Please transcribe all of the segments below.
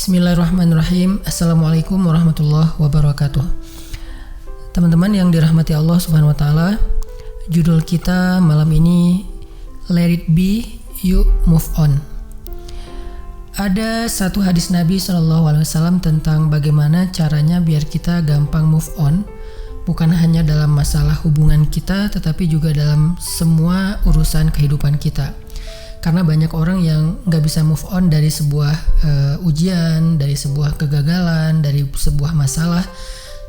Bismillahirrahmanirrahim. Assalamualaikum warahmatullahi wabarakatuh. Teman-teman yang dirahmati Allah Subhanahu wa taala, judul kita malam ini Let It Be, You Move On. Ada satu hadis Nabi SAW tentang bagaimana caranya biar kita gampang move on, bukan hanya dalam masalah hubungan kita, tetapi juga dalam semua urusan kehidupan kita. Karena banyak orang yang gak bisa move on dari sebuah ujian, dari sebuah kegagalan, dari sebuah masalah,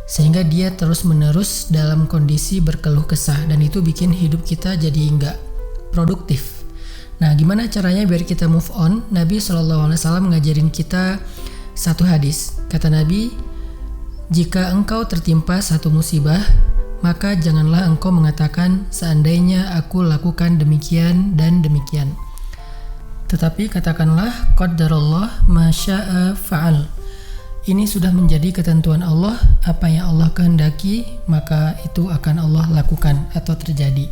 sehingga dia terus-menerus dalam kondisi berkeluh kesah, dan itu bikin hidup kita jadi gak produktif. Nah, gimana caranya biar kita move on? Nabi SAW ngajarin kita satu hadis. Kata Nabi, jika engkau tertimpa satu musibah, maka janganlah engkau mengatakan seandainya aku lakukan demikian dan demikian. Tetapi katakanlah qadarullah ma syaa fa'al. Ini sudah menjadi ketentuan Allah, apa yang Allah kehendaki maka itu akan Allah lakukan atau terjadi.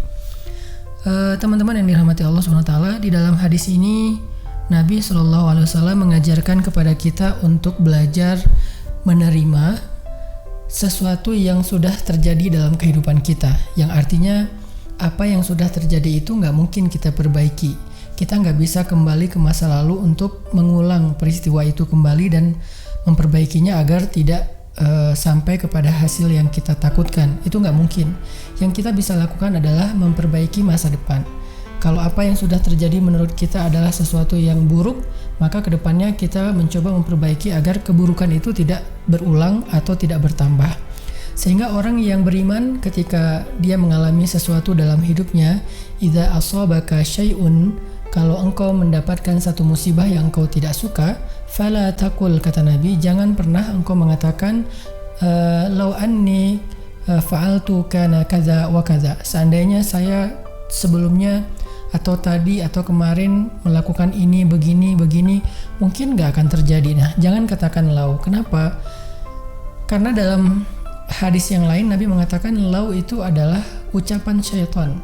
Teman-teman yang dirahmati Allah SWT, di dalam hadis ini Nabi SAW mengajarkan kepada kita untuk belajar menerima sesuatu yang sudah terjadi dalam kehidupan kita, yang artinya apa yang sudah terjadi itu gak mungkin kita perbaiki. Kita nggak bisa kembali ke masa lalu untuk mengulang peristiwa itu kembali dan memperbaikinya agar tidak sampai kepada hasil yang kita takutkan. Itu nggak mungkin. Yang kita bisa lakukan adalah memperbaiki masa depan. Kalau apa yang sudah terjadi menurut kita adalah sesuatu yang buruk, maka kedepannya kita mencoba memperbaiki agar keburukan itu tidak berulang atau tidak bertambah. Sehingga orang yang beriman ketika dia mengalami sesuatu dalam hidupnya, idza asabaka syai'un, kalau engkau mendapatkan satu musibah yang engkau tidak suka, fala taqul, kata Nabi, jangan pernah engkau mengatakan law anni fa'altu kana kaza wa kaza. Seandainya saya sebelumnya atau tadi atau kemarin melakukan ini begini mungkin gak akan terjadi. Nah, jangan katakan law. Kenapa? Karena dalam hadis yang lain Nabi mengatakan law itu adalah ucapan syaitan.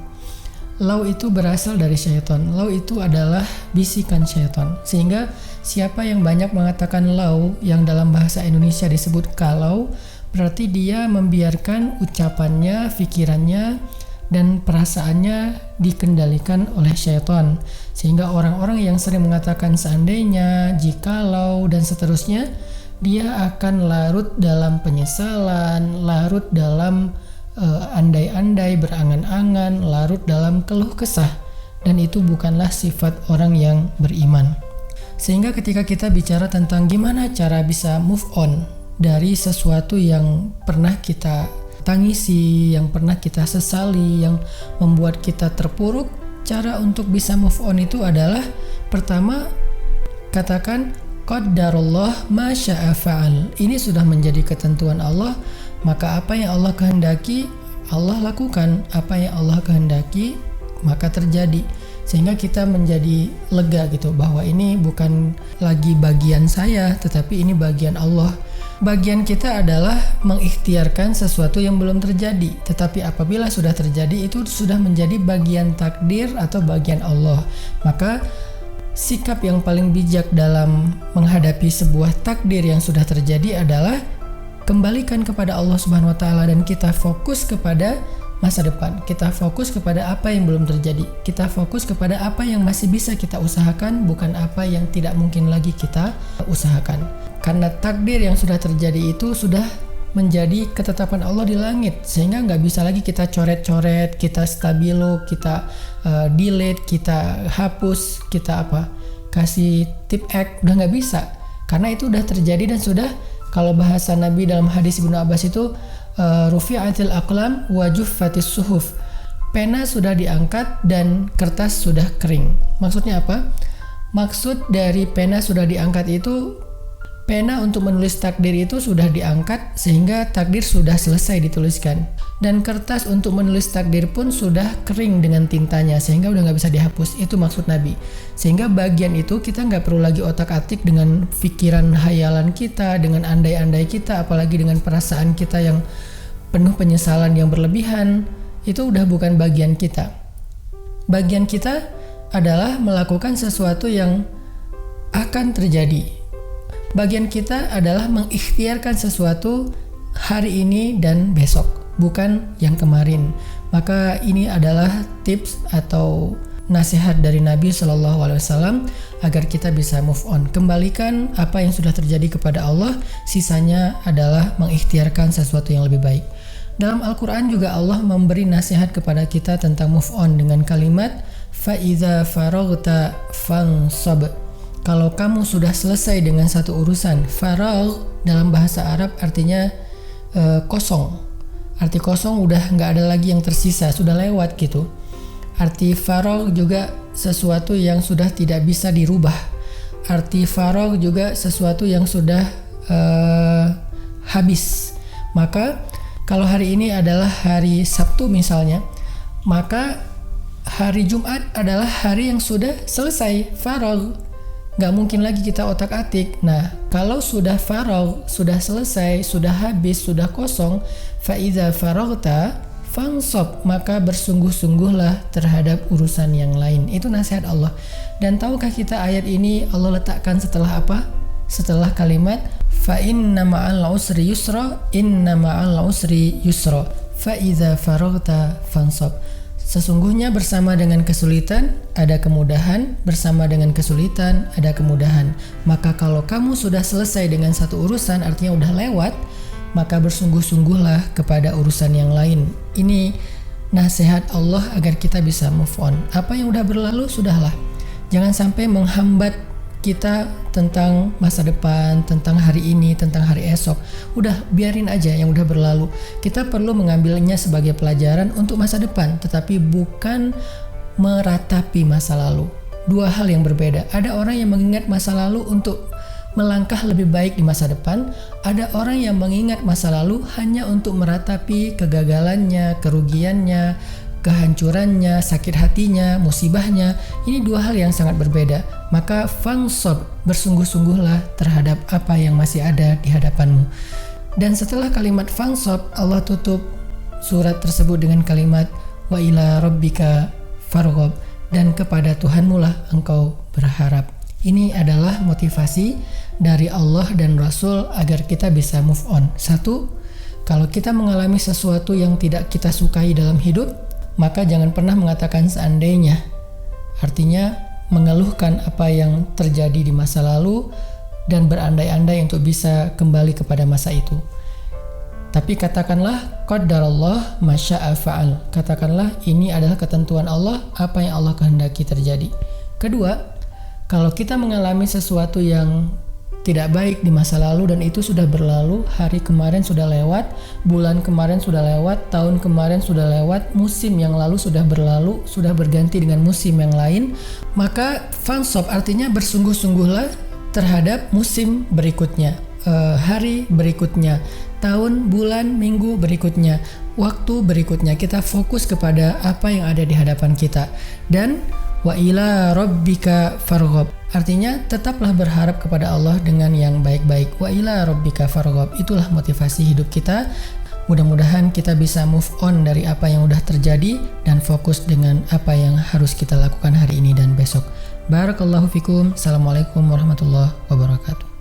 Law itu berasal dari syaitan. Law itu adalah bisikan syaitan. Sehingga siapa yang banyak mengatakan law, yang dalam bahasa Indonesia disebut kalau, berarti dia membiarkan ucapannya, pikirannya, dan perasaannya dikendalikan oleh syaitan. Sehingga orang-orang yang sering mengatakan seandainya, jikalau, dan seterusnya, dia akan larut dalam penyesalan, larut dalam andai-andai, berangan-angan, larut dalam keluh kesah, dan itu bukanlah sifat orang yang beriman. Sehingga ketika kita bicara tentang gimana cara bisa move on dari sesuatu yang pernah kita tangisi, yang pernah kita sesali, yang membuat kita terpuruk, cara untuk bisa move on itu adalah pertama, katakan qadarullah ma syaa fa'al. Ini sudah menjadi ketentuan Allah, maka apa yang Allah kehendaki Allah lakukan, apa yang Allah kehendaki maka terjadi. Sehingga kita menjadi lega gitu, bahwa ini bukan lagi bagian saya, tetapi ini bagian Allah. Bagian kita adalah mengikhtiarkan sesuatu yang belum terjadi, tetapi apabila sudah terjadi itu sudah menjadi bagian takdir atau bagian Allah. Maka sikap yang paling bijak dalam menghadapi sebuah takdir yang sudah terjadi adalah kembalikan kepada Allah Subhanahu wa taala, dan kita fokus kepada masa depan. Kita fokus kepada apa yang belum terjadi. Kita fokus kepada apa yang masih bisa kita usahakan, bukan apa yang tidak mungkin lagi kita usahakan. Karena takdir yang sudah terjadi itu sudah menjadi ketetapan Allah di langit, sehingga nggak bisa lagi kita coret-coret, kita stabilo, kita delete, kita hapus, kita kasih tip X, udah nggak bisa. Karena itu udah terjadi dan sudah, kalau bahasa Nabi dalam hadis Ibnu Abbas itu rufi'atil aqlam wa juffatis suhuf. Pena sudah diangkat dan kertas sudah kering. Maksudnya apa? Maksud dari pena sudah diangkat itu, pena untuk menulis takdir itu sudah diangkat sehingga takdir sudah selesai dituliskan, dan kertas untuk menulis takdir pun sudah kering dengan tintanya sehingga udah nggak bisa dihapus. Itu maksud Nabi. Sehingga bagian itu kita nggak perlu lagi otak-atik dengan pikiran hayalan kita, dengan andai-andai kita, apalagi dengan perasaan kita yang penuh penyesalan yang berlebihan. Itu udah bukan bagian kita. Bagian kita adalah melakukan sesuatu yang akan terjadi. Bagian kita adalah mengikhtiarkan sesuatu hari ini dan besok, bukan yang kemarin. Maka ini adalah tips atau nasihat dari Nabi Shallallahu Alaihi Wasallam agar kita bisa move on. Kembalikan apa yang sudah terjadi kepada Allah, sisanya adalah mengikhtiarkan sesuatu yang lebih baik. Dalam Al-Quran juga Allah memberi nasihat kepada kita tentang move on dengan kalimat فَإِذَا فَرَغْتَ فَانْصَبْ. Kalau kamu sudah selesai dengan satu urusan, faragh dalam bahasa Arab artinya kosong. Arti kosong udah nggak ada lagi yang tersisa, sudah lewat gitu. Arti faragh juga sesuatu yang sudah tidak bisa dirubah. Arti faragh juga sesuatu yang sudah habis. Maka kalau hari ini adalah hari Sabtu misalnya, maka hari Jumat adalah hari yang sudah selesai, faragh. Nggak mungkin lagi kita otak-atik. Nah, kalau sudah faragh, sudah selesai, sudah habis, sudah kosong, فَإِذَا فَرَغْتَ فَانْصَبْ, maka bersungguh-sungguhlah terhadap urusan yang lain. Itu nasihat Allah. Dan tahukah kita ayat ini Allah letakkan setelah apa? Setelah kalimat فَإِنَّ مَعَ الْعُسْرِ يُسْرًا إِنَّ مَعَ الْعُسْرِ يُسْرًا فَإِذَا فَرَغْتَ فَانْصَبْ. Sesungguhnya bersama dengan kesulitan ada kemudahan, bersama dengan kesulitan ada kemudahan. Maka kalau kamu sudah selesai dengan satu urusan, artinya udah lewat, maka bersungguh-sungguhlah kepada urusan yang lain. Ini nasihat Allah agar kita bisa move on. Apa yang udah berlalu, sudahlah. Jangan sampai menghambat kita tentang masa depan, tentang hari ini, tentang hari esok. Udah, biarin aja yang udah berlalu. Kita perlu mengambilnya sebagai pelajaran untuk masa depan, tetapi bukan meratapi masa lalu. Dua hal yang berbeda. Ada orang yang mengingat masa lalu untuk melangkah lebih baik di masa depan. Ada orang yang mengingat masa lalu hanya untuk meratapi kegagalannya, kerugiannya, kehancurannya, sakit hatinya, musibahnya. Ini dua hal yang sangat berbeda. Maka fansab, bersungguh-sungguhlah terhadap apa yang masih ada di hadapanmu. Dan setelah kalimat fansab, Allah tutup surat tersebut dengan kalimat wa ila rabbika farghab, dan kepada Tuhanmu lah engkau berharap. Ini adalah motivasi dari Allah dan Rasul agar kita bisa move on. Satu, kalau kita mengalami sesuatu yang tidak kita sukai dalam hidup, maka jangan pernah mengatakan seandainya. Artinya mengeluhkan apa yang terjadi di masa lalu dan berandai-andai untuk bisa kembali kepada masa itu. Tapi katakanlah qadarallah masya'a fa'al. Katakanlah ini adalah ketentuan Allah, apa yang Allah kehendaki terjadi. Kedua, kalau kita mengalami sesuatu yang tidak baik di masa lalu dan itu sudah berlalu, hari kemarin sudah lewat, bulan kemarin sudah lewat, tahun kemarin sudah lewat, musim yang lalu sudah berlalu, sudah berganti dengan musim yang lain, maka fansab artinya bersungguh-sungguhlah terhadap musim berikutnya, hari berikutnya, tahun, bulan, minggu berikutnya, waktu berikutnya. Kita fokus kepada apa yang ada di hadapan kita. Dan wa ila rabbika farghab, artinya tetaplah berharap kepada Allah dengan yang baik-baik. Wa ila rabbika farghab, itulah motivasi hidup kita. Mudah-mudahan kita bisa move on dari apa yang udah terjadi dan fokus dengan apa yang harus kita lakukan hari ini dan besok. Barakallahu fikum. Assalamualaikum warahmatullahi wabarakatuh.